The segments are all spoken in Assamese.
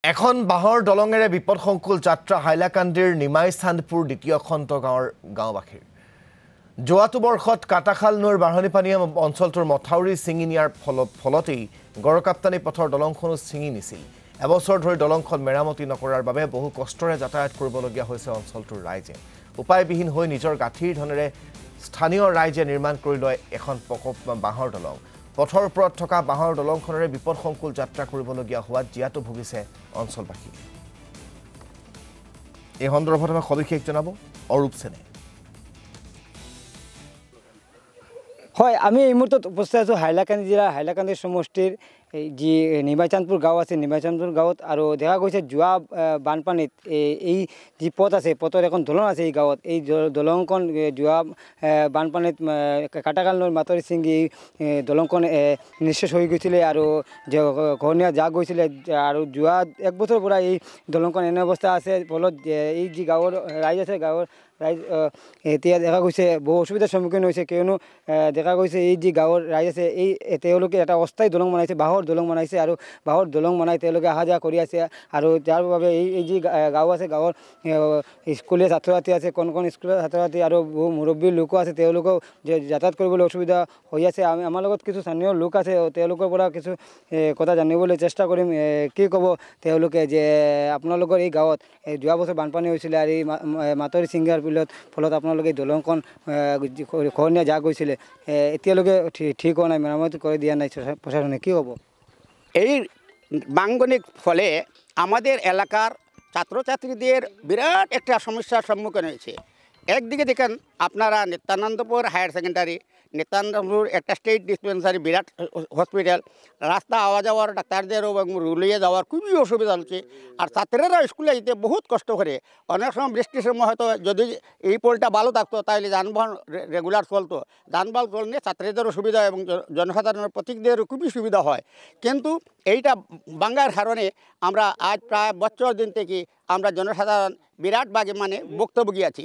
এখন বাহৰ দলঙেৰে বিপদসংকুল যাত্ৰা হাইলাকান্দিৰ নিমাইচান্দপুৰ দ্বিতীয় খণ্ড গাঁৱৰ গাঁওবাসীৰ যোৱাটো বৰ্ষত কাটাখাল নৈৰ বাঢ়নী পানীয়ে অঞ্চলটোৰ মথাউৰি ছিঙি নিয়াৰ ফলতেই গড়কাপ্তানী পথৰ দলংখনো ছিঙি নিছিল এবছৰ ধৰি দলংখন মেৰামতি নকৰাৰ বাবে বহু কষ্টৰে যাতায়াত কৰিবলগীয়া হৈছে অঞ্চলটোৰ ৰাইজে উপায়বিহীন হৈ নিজৰ গাঁঠিৰ ধনেৰে স্থানীয় ৰাইজে নিৰ্মাণ কৰি লয় এখন বাহৰ দলং পথৰ ওপৰত থকা বাহৰ দলংখনেৰে বিপদসংকুল যাত্ৰা কৰিবলগীয়া হোৱাত জিয়াটো ভুগিছে অঞ্চলবাসী এই সন্দৰ্ভত আমাক সবিশেষ জনাব অৰূপ সেনে হয় আমি এই মুহূৰ্তত উপস্থিত আছো হাইলাকান্দি জিলাৰ হাইলাকান্দি সমষ্টিৰ যি নিমাইচান্দপুৰ গাঁও আছে নিমাইচান্দপুৰ গাঁৱত আৰু দেখা গৈছে যোৱা বানপানীত এই যি পথ আছে পথৰ এখন দলং আছে এই গাঁৱত এই দলংখন যোৱা বানপানীত কাটাখাল নৈৰ মাথাউৰি ছিঙি দলংখন নিঃশেষ হৈ গৈছিলে আৰু ঘূৰ্ণীয়া জাক গৈছিলে আৰু যোৱা এক বছৰৰ পৰা এই দলংখন এনে অৱস্থা আছে ফলত এই যি গাঁৱৰ ৰাইজ আছে গাঁৱৰ ৰাইজ এতিয়া দেখা গৈছে বহু অসুবিধাৰ সন্মুখীন হৈছে কিয়নো দেখা গৈছে এই যি গাঁৱৰ ৰাইজ আছে এই তেওঁলোকে এটা অস্থায়ী দলং বনাইছে বাঁহৰ দলং বনাইছে আৰু বাঁহৰ দলং বনাই তেওঁলোকে অহা যোৱা কৰি আছে আৰু যাৰ বাবে এই যি গাঁও আছে গাঁৱৰ স্কুলীয়া ছাত্ৰ ছাত্ৰী আছে কোন স্কুলীয়া ছাত্ৰ ছাত্ৰী আৰু বহু মুৰব্বী লোকো আছে তেওঁলোকেও যাতায়াত কৰিবলৈ অসুবিধা হৈ আছে আমাৰ লগত কিছু স্থানীয় লোক আছে তেওঁলোকৰ পৰা কিছু কথা জানিবলৈ চেষ্টা কৰিম কি ক'ব তেওঁলোকে যে আপোনালোকৰ এই গাঁৱত যোৱা বছৰ বানপানী হৈছিলে আৰু এই মাথাউৰি ছিঙাৰ ফলত আপোনালোকে দলংখন ঘূৰ্ণীয়া জাক গৈছিলে এতিয়ালৈকে ঠিক হোৱা নাই মেৰামতি কৰি দিয়া নাই প্ৰশাসনে কি হ'ব এই বানপানির ফলে আমাদের এলাকার ছাত্রছাত্রীদের বিরাট একটা সমস্যার সম্মুখীন হয়েছে একদিকে দেখেন আপনারা নিত্যানন্দপুর হায়ার সেকেন্ডারি নিত্যানন্দপুর একটা স্টেট ডিসপেন্সারি বিরাট হসপিটাল রাস্তা আওয়া যাওয়ার ডাক্তারদের এবং রুলিয়ে যাওয়ার খুবই অসুবিধা হচ্ছে আর ছাত্রীরা স্কুলে যেতে বহুত কষ্ট করে অনেক সময় বৃষ্টির সময় হয়তো যদি এই পোলটা ভালো থাকতো তাহলে যানবাহন রেগুলার চলতো যানবাহন চললে ছাত্রীদেরও সুবিধা এবং জনসাধারণের প্রতীকদেরও খুবই সুবিধা হয় কিন্তু এইটা ভাঙার কারণে আমরা আজ প্রায় বছর দিন থেকে আমরা জনসাধারণ বিরাট বাগে মানে ভুক্তভোগী আছি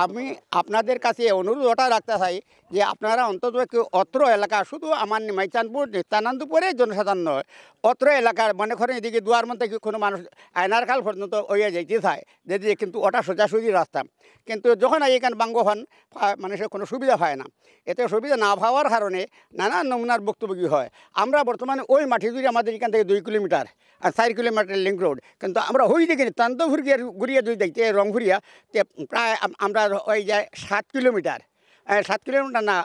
আমি আপনাদের কাছে অনুরোধ ওটা রাখতে চাই যে আপনারা অন্তত অত্র এলাকা শুধু আমার নিমাইচান্দপুর নিত্যানন্দপুরে জনসাধারণ নয় অত্র এলাকার মনে করেন এদিকে দুয়ার মধ্যে কোনো মানুষ আয়নারখাল পর্যন্ত ওইয়া যাইতে চায় যদি কিন্তু ওটা সোজাসুজি রাস্তা কিন্তু যখন এখানে বাঙ্গ হন মানুষের কোনো সুবিধা হয় না এতে সুবিধা না পাওয়ার কারণে নানান নমুনার ভুক্তভোগী হয় আমরা বর্তমানে ওই মাটি জুড়ে আমাদের এখান থেকে 2 কিলোমিটার আর 4 কিলোমিটার লিঙ্ক রোড কিন্তু আমরা ওই দিকে নিত্যানন্দপুর ঘুরিয়ে যদি দেখতে রংঘুরিয়া প্রায় আমরা ওই যায় 7 কিলোমিটার 7 কিলোমিটার না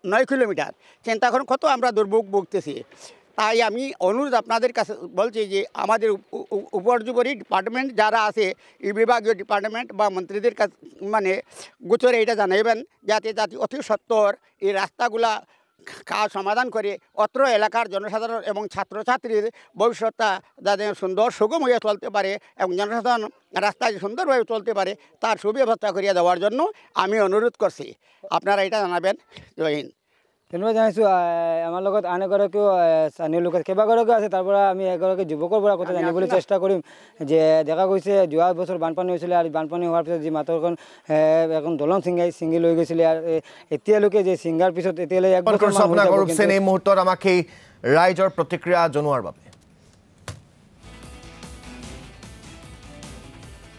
9 কিলোমিটার চিন্তা করুন কত আমরা দুর্ভোগ ভুগতেছি তাই আমি অনুরোধ আপনাদের কাছে বলছি যে আমাদের উপর্যুপরি ডিপার্টমেন্ট যারা আছে এই বিভাগীয় ডিপার্টমেন্ট বা মন্ত্রীদের কাছে মানে গোচরে এটা জানাইবেন যাতে অতি সত্বর এই রাস্তাগুলা কাজ সমাধান করে অত্র এলাকার জনসাধারণ এবং ছাত্রছাত্রীর ভবিষ্যৎটা যাতে সুন্দর সুগম হয়ে চলতে পারে এবং জনসাধারণ রাস্তায় সুন্দরভাবে চলতে পারে তার সুব্যবস্থা করিয়া দেওয়ার জন্য আমি অনুরোধ করছি আপনারা এটা জানাবেন জয় হিন্দ ধন্যবাদ জানাইছোঁ আমাৰ লগত আন এগৰাকীও স্থানীয় লোক কেইবাগৰাকীও আছে তাৰ পৰা আমি এগৰাকী যুৱকৰ পৰা কথা জানিবলৈ চেষ্টা কৰিম যে দেখা গৈছে যোৱা বছৰ বানপানী হৈছিলে আৰু বানপানী হোৱাৰ পিছত যি মাথাউৰিখন এখন দলং ছিঙি লৈ গৈছিলে আৰু এতিয়ালৈকে যে ছিঙাৰ পিছত এতিয়ালৈ এক বছৰ এই মুহূৰ্তত আমাক এই ৰাইজৰ প্ৰতিক্ৰিয়া জনোৱাৰ বাবে